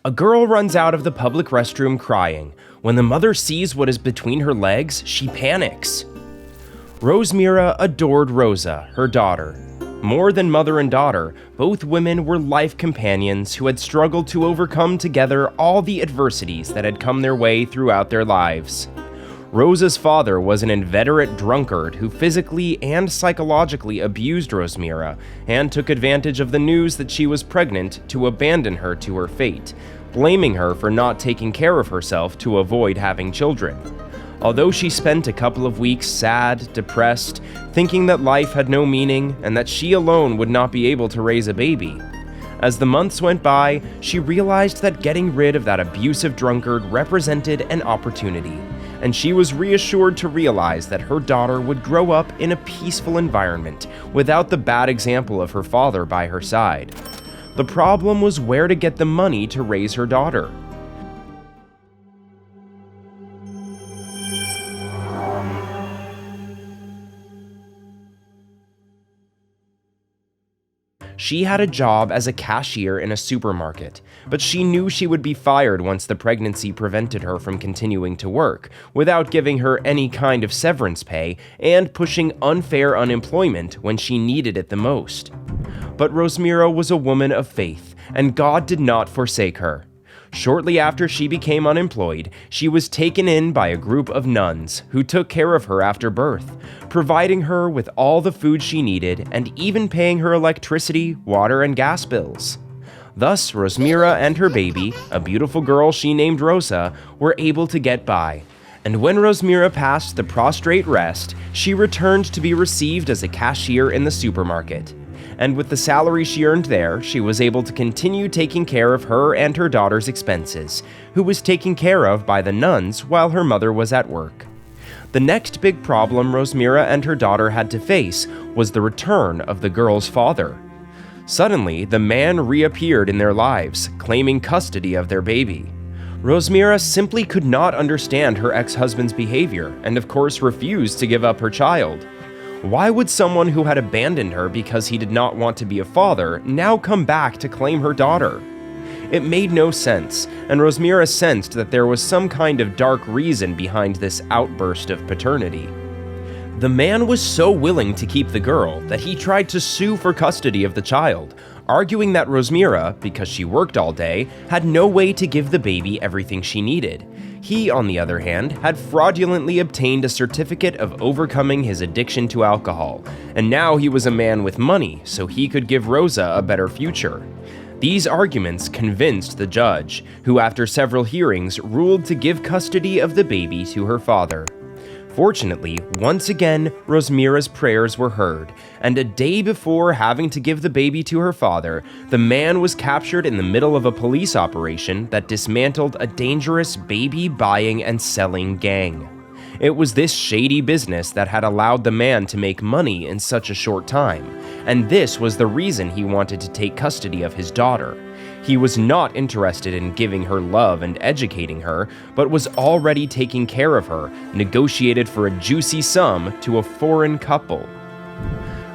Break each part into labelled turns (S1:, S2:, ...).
S1: A girl runs out of the public restroom crying. When the mother sees what is between her legs, she panics. Rosemira adored Rosa, her daughter. More than mother and daughter, both women were life companions who had struggled to overcome together all the adversities that had come their way throughout their lives. Rosa's father was an inveterate drunkard who physically and psychologically abused Rosemira and took advantage of the news that she was pregnant to abandon her to her fate, blaming her for not taking care of herself to avoid having children. Although she spent a couple of weeks sad, depressed, thinking that life had no meaning and that she alone would not be able to raise a baby, as the months went by, she realized that getting rid of that abusive drunkard represented an opportunity, and she was reassured to realize that her daughter would grow up in a peaceful environment without the bad example of her father by her side. The problem was where to get the money to raise her daughter. She had a job as a cashier in a supermarket, but she knew she would be fired once the pregnancy prevented her from continuing to work, without giving her any kind of severance pay and pushing unfair unemployment when she needed it the most. But Rosemira was a woman of faith, and God did not forsake her. Shortly after she became unemployed, she was taken in by a group of nuns who took care of her after birth, providing her with all the food she needed and even paying her electricity, water, and gas bills. Thus, Rosemira and her baby, a beautiful girl she named Rosa, were able to get by. And when Rosemira passed the prostrate rest, she returned to be received as a cashier in the supermarket. And with the salary she earned there, she was able to continue taking care of her and her daughter's expenses, who was taken care of by the nuns while her mother was at work. The next big problem Rosemira and her daughter had to face was the return of the girl's father. Suddenly, the man reappeared in their lives, claiming custody of their baby. Rosemira simply could not understand her ex-husband's behavior and of course refused to give up her child. Why would someone who had abandoned her because he did not want to be a father now come back to claim her daughter? It made no sense, and Rosemira sensed that there was some kind of dark reason behind this outburst of paternity. The man was so willing to keep the girl that he tried to sue for custody of the child, arguing that Rosemira, because she worked all day, had no way to give the baby everything she needed. He, on the other hand, had fraudulently obtained a certificate of overcoming his addiction to alcohol, and now he was a man with money, so he could give Rosa a better future. These arguments convinced the judge, who after several hearings ruled to give custody of the baby to her father. Fortunately, once again, Rosemira's prayers were heard, and a day before having to give the baby to her father, the man was captured in the middle of a police operation that dismantled a dangerous baby buying and selling gang. It was this shady business that had allowed the man to make money in such a short time, and this was the reason he wanted to take custody of his daughter. He was not interested in giving her love and educating her, but was already taking care of her, negotiated for a juicy sum to a foreign couple.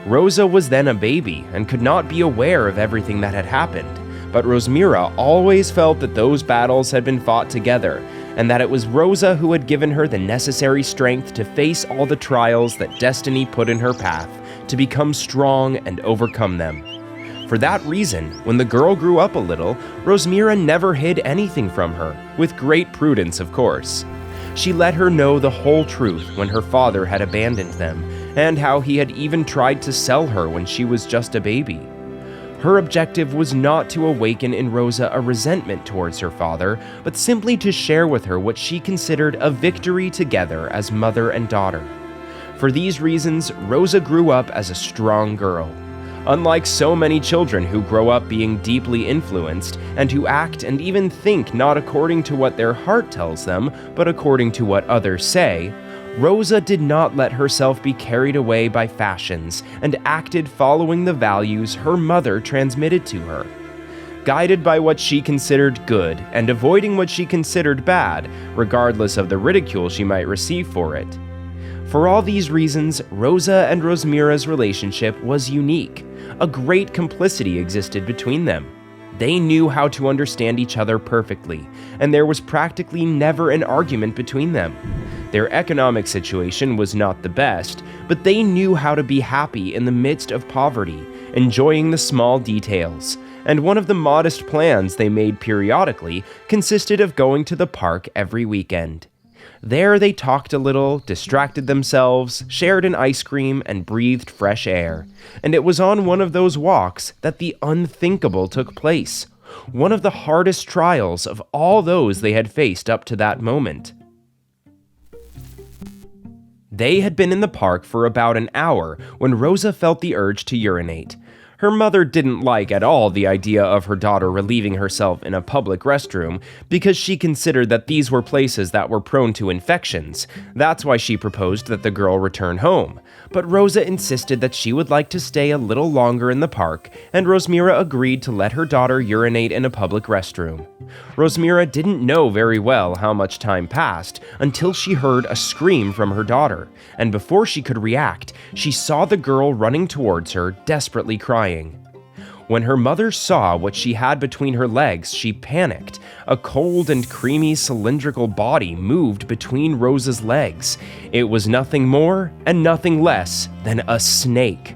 S1: Rosa was then a baby and could not be aware of everything that had happened, but Rosemira always felt that those battles had been fought together, and that it was Rosa who had given her the necessary strength to face all the trials that destiny put in her path, to become strong and overcome them. For that reason, when the girl grew up a little, Rosemira never hid anything from her, with great prudence, of course. She let her know the whole truth when her father had abandoned them, and how he had even tried to sell her when she was just a baby. Her objective was not to awaken in Rosa a resentment towards her father, but simply to share with her what she considered a victory together as mother and daughter. For these reasons, Rosa grew up as a strong girl. Unlike so many children who grow up being deeply influenced and who act and even think not according to what their heart tells them, but according to what others say, Rosa did not let herself be carried away by fashions and acted following the values her mother transmitted to her. Guided by what she considered good and avoiding what she considered bad, regardless of the ridicule she might receive for it. For all these reasons, Rosa and Rosemira's relationship was unique. A great complicity existed between them. They knew how to understand each other perfectly, and there was practically never an argument between them. Their economic situation was not the best, but they knew how to be happy in the midst of poverty, enjoying the small details. And one of the modest plans they made periodically consisted of going to the park every weekend. There they talked a little, distracted themselves, shared an ice cream, and breathed fresh air. And it was on one of those walks that the unthinkable took place, one of the hardest trials of all those they had faced up to that moment. They had been in the park for about an hour when Rosa felt the urge to urinate. Her mother didn't like at all the idea of her daughter relieving herself in a public restroom because she considered that these were places that were prone to infections. That's why she proposed that the girl return home. But Rosa insisted that she would like to stay a little longer in the park, and Rosmira agreed to let her daughter urinate in a public restroom. Rosmira didn't know very well how much time passed until she heard a scream from her daughter, and before she could react, she saw the girl running towards her, desperately crying. When her mother saw what she had between her legs, she panicked. A cold and creamy cylindrical body moved between Rosa's legs. It was nothing more and nothing less than a snake.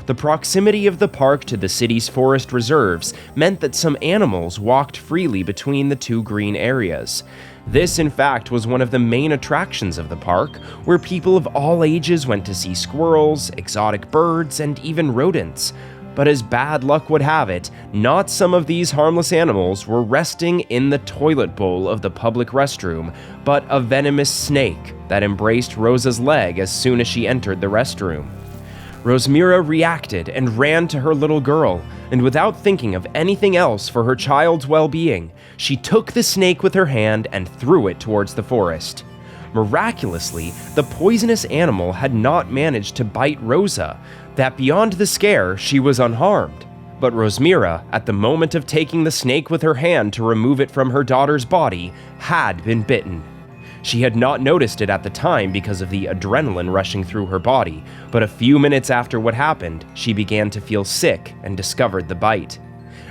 S1: The proximity of the park to the city's forest reserves meant that some animals walked freely between the two green areas. This, in fact, was one of the main attractions of the park, where people of all ages went to see squirrels, exotic birds, and even rodents. But as bad luck would have it, not some of these harmless animals were resting in the toilet bowl of the public restroom, but a venomous snake that embraced Rosa's leg as soon as she entered the restroom. Rosmira reacted and ran to her little girl, and without thinking of anything else for her child's well-being, she took the snake with her hand and threw it towards the forest. Miraculously, the poisonous animal had not managed to bite Rosa, that beyond the scare, she was unharmed. But Rosmira, at the moment of taking the snake with her hand to remove it from her daughter's body, had been bitten. She had not noticed it at the time because of the adrenaline rushing through her body, but a few minutes after what happened, she began to feel sick and discovered the bite.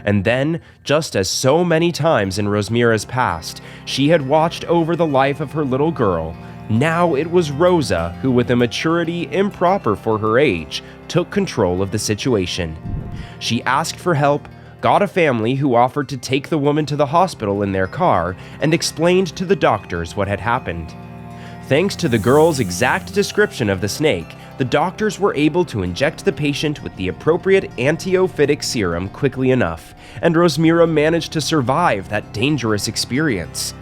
S1: And then, just as so many times in Rosmira's past, she had watched over the life of her little girl. Now it was Rosa who, with a maturity improper for her age, took control of the situation. She asked for help, got a family who offered to take the woman to the hospital in their car, and explained to the doctors what had happened. Thanks to the girl's exact description of the snake, the doctors were able to inject the patient with the appropriate antiophytic serum quickly enough, and Rosmira managed to survive that dangerous experience.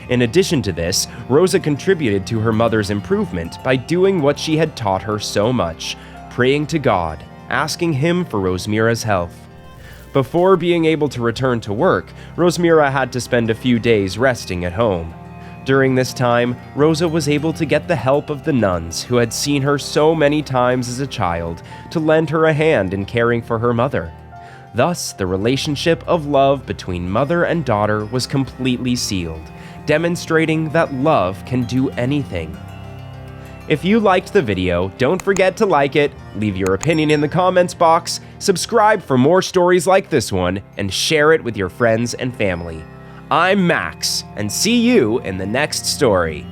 S1: In addition to this, Rosa contributed to her mother's improvement by doing what she had taught her so much, praying to God, asking Him for Rosmira's health. Before being able to return to work, Rosmira had to spend a few days resting at home. During this time, Rosa was able to get the help of the nuns who had seen her so many times as a child to lend her a hand in caring for her mother. Thus, the relationship of love between mother and daughter was completely sealed, demonstrating that love can do anything. If you liked the video, don't forget to like it, leave your opinion in the comments box, subscribe for more stories like this one, and share it with your friends and family. I'm Max, and see you in the next story.